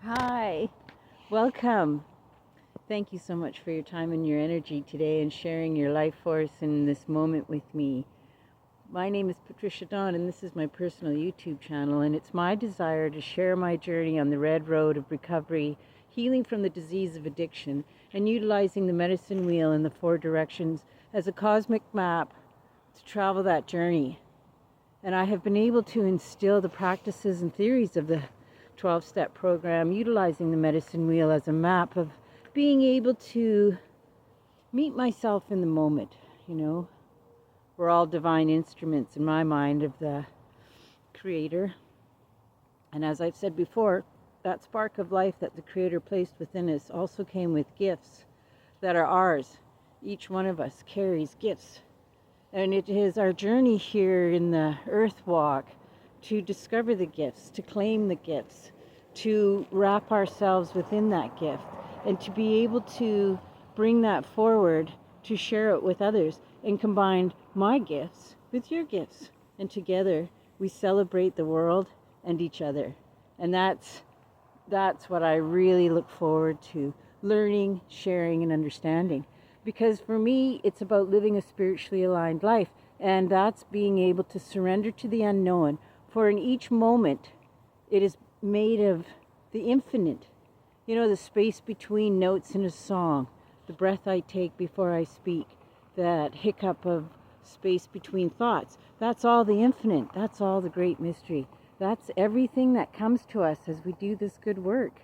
Hi, welcome. Thank you so much for your time and your energy today and sharing your life force in this moment with me. My name is Patricia Dawn, and this is my personal YouTube channel, and it's my desire to share my journey on the red road of recovery, healing from the disease of addiction, and utilizing the medicine wheel in the four directions as a cosmic map to travel that journey. And I have been able to instill the practices and theories of the 12-step program, utilizing the medicine wheel as a map of being able to meet myself in the moment. We're all divine instruments in my mind of the Creator. And as I've said before, that spark of life that the Creator placed within us also came with gifts that are ours. Each one of us carries gifts. And it is our journey here in the Earth Walk to discover the gifts, to claim the gifts, to wrap ourselves within that gift, and to be able to bring that forward, to share it with others, and combine my gifts with your gifts. And together we celebrate the world and each other. And that's what I really look forward to, learning, sharing, and understanding. Because for me, it's about living a spiritually aligned life. And that's being able to surrender to the unknown. For in each moment, it is made of the infinite. The space between notes in a song, the breath I take before I speak, that hiccup of space between thoughts. That's all the infinite. That's all the great mystery. That's everything that comes to us as we do this good work.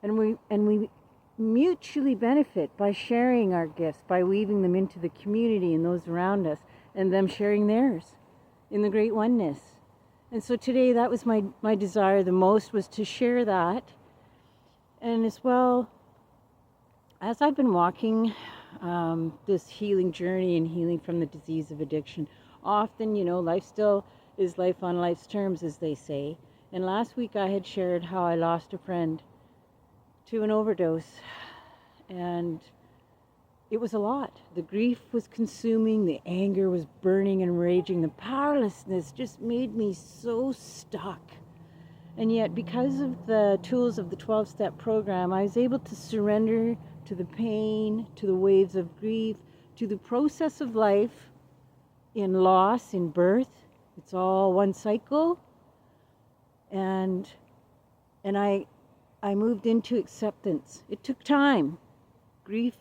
And we mutually benefit by sharing our gifts, by weaving them into the community and those around us, and them sharing theirs in the great oneness. And so today, that was my desire the most, was to share that. And as well, as I've been walking this healing journey and healing from the disease of addiction, often, life still is life on life's terms, as they say. And last week I had shared how I lost a friend to an overdose, and it was a lot. The grief was consuming, the anger was burning and raging, the powerlessness just made me so stuck. And yet, because of the tools of the 12-step program, I was able to surrender to the pain, to the waves of grief, to the process of life in loss, in birth. It's all one cycle. And I moved into acceptance. It took time. Grief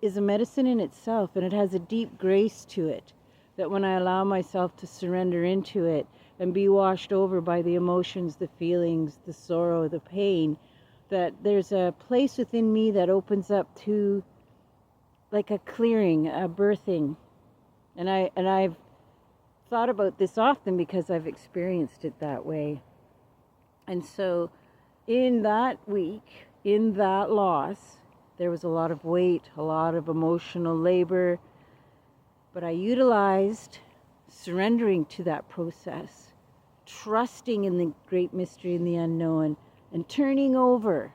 is a medicine in itself, and it has a deep grace to it, that when I allow myself to surrender into it and be washed over by the emotions, the feelings, the sorrow, the pain, that there's a place within me that opens up to like a clearing, a birthing. And I've thought about this often because I've experienced it that way. And so in that week, in that loss, there was a lot of weight, a lot of emotional labor, but I utilized surrendering to that process, trusting in the great mystery and the unknown, and turning over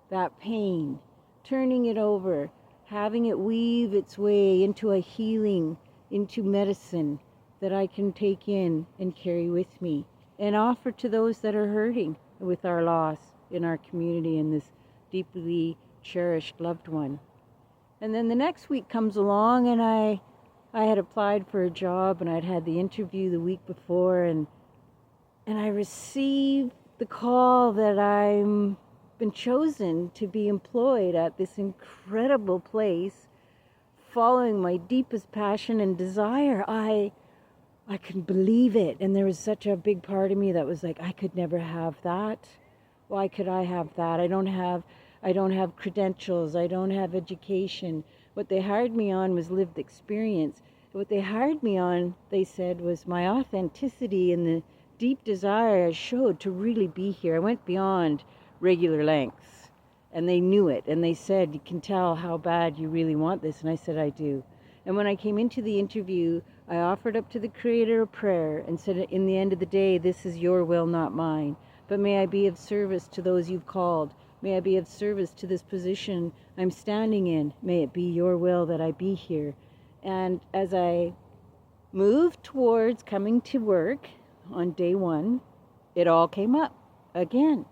that pain, turning it over, having it weave its way into a healing, into medicine that I can take in and carry with me and offer to those that are hurting with our loss in our community and this deeply cherished loved one. And then the next week comes along, and I had applied for a job, and I'd had the interview the week before, and I received the call that I'm been chosen to be employed at this incredible place, following my deepest passion and desire. I couldn't believe it, and there was such a big part of me that was like, I could never have that. Why could I have that? I don't have credentials. I don't have education. What they hired me on was lived experience. What they hired me on, they said, was my authenticity and the deep desire I showed to really be here. I went beyond regular lengths, and they knew it. And they said, you can tell how bad you really want this. And I said, I do. And when I came into the interview, I offered up to the Creator a prayer and said, in the end of the day, this is your will, not mine. But may I be of service to those you've called. May I be of service to this position I'm standing in. May it be your will that I be here. And as I moved towards coming to work on day one, it all came up again.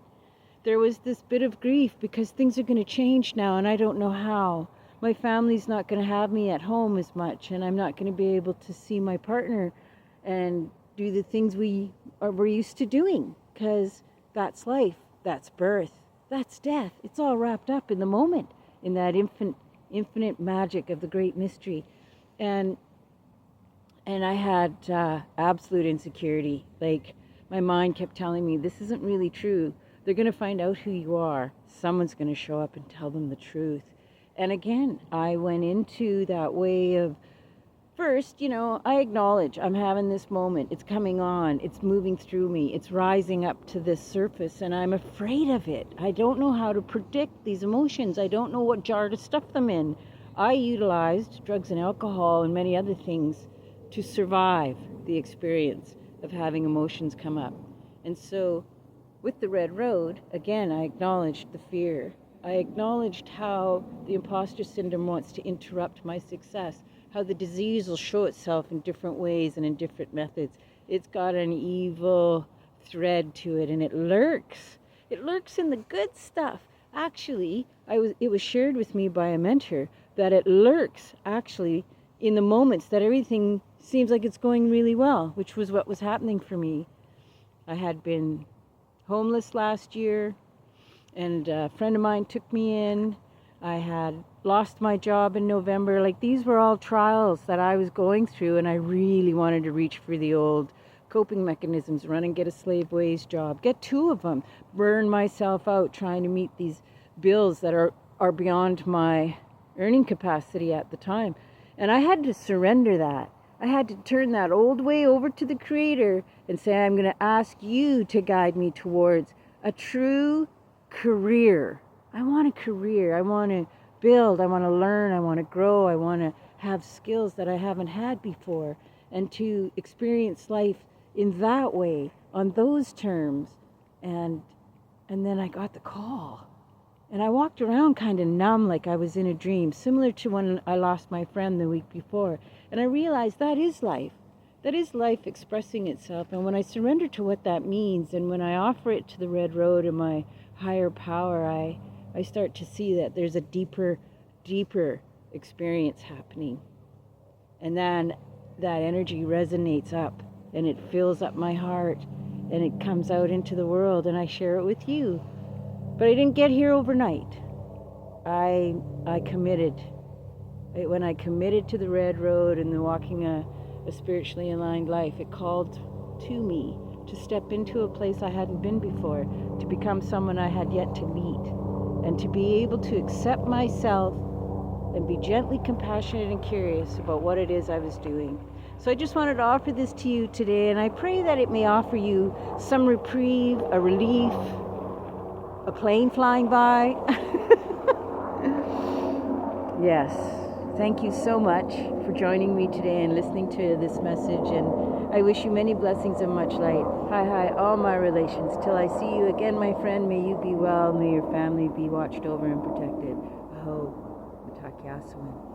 there was this bit of grief because things are going to change now and I don't know how. My family's not going to have me at home as much, and I'm not going to be able to see my partner and do the things we're used to doing, because that's life, that's birth, that's death. It's all wrapped up in the moment, in that infinite magic of the great mystery. And I had absolute insecurity. Like, my mind kept telling me, this isn't really true. They're going to find out who you are. Someone's going to show up and tell them the truth. And again, I went into that way of, first, I acknowledge I'm having this moment. It's coming on. It's moving through me. It's rising up to this surface, and I'm afraid of it. I don't know how to predict these emotions. I don't know what jar to stuff them in. I utilized drugs and alcohol and many other things to survive the experience of having emotions come up. And so with the Red Road, again, I acknowledged the fear. I acknowledged how the imposter syndrome wants to interrupt my success, how the disease will show itself in different ways and in different methods. It's got an evil thread to it, and it lurks. It lurks in the good stuff. Actually, it was shared with me by a mentor that it lurks actually in the moments that everything seems like it's going really well, which was what was happening for me. I had been homeless last year, and a friend of mine took me in. I had lost my job in November. Like, these were all trials that I was going through, and I really wanted to reach for the old coping mechanisms, run and get a slave wage job, get 2 of them, burn myself out trying to meet these bills that are beyond my earning capacity at the time. And I had to surrender that. I had to turn that old way over to the Creator and say, I'm going to ask you to guide me towards a true career. I want a career. I want to build. I want to learn. I want to grow. I want to have skills that I haven't had before, and to experience life in that way, on those terms. And then I got the call. And I walked around kind of numb, like I was in a dream, similar to when I lost my friend the week before. And I realized that is life. That is life expressing itself. And when I surrender to what that means, and when I offer it to the Red Road and my higher power, I start to see that there's a deeper experience happening. And then that energy resonates up, and it fills up my heart, and it comes out into the world, and I share it with you. But I didn't get here overnight. I committed. When I committed to the Red Road and the walking a spiritually aligned life, it called to me to step into a place I hadn't been before, to become someone I had yet to meet, and to be able to accept myself and be gently compassionate and curious about what it is I was doing. So I just wanted to offer this to you today, and I pray that it may offer you some reprieve, a relief, a plane flying by. Yes. Thank you so much for joining me today and listening to this message, and I wish you many blessings and much light. Hiy hiy, all my relations. Till I see you again, my friend, may you be well, may your family be watched over and protected. Aho, Mitakyaswin.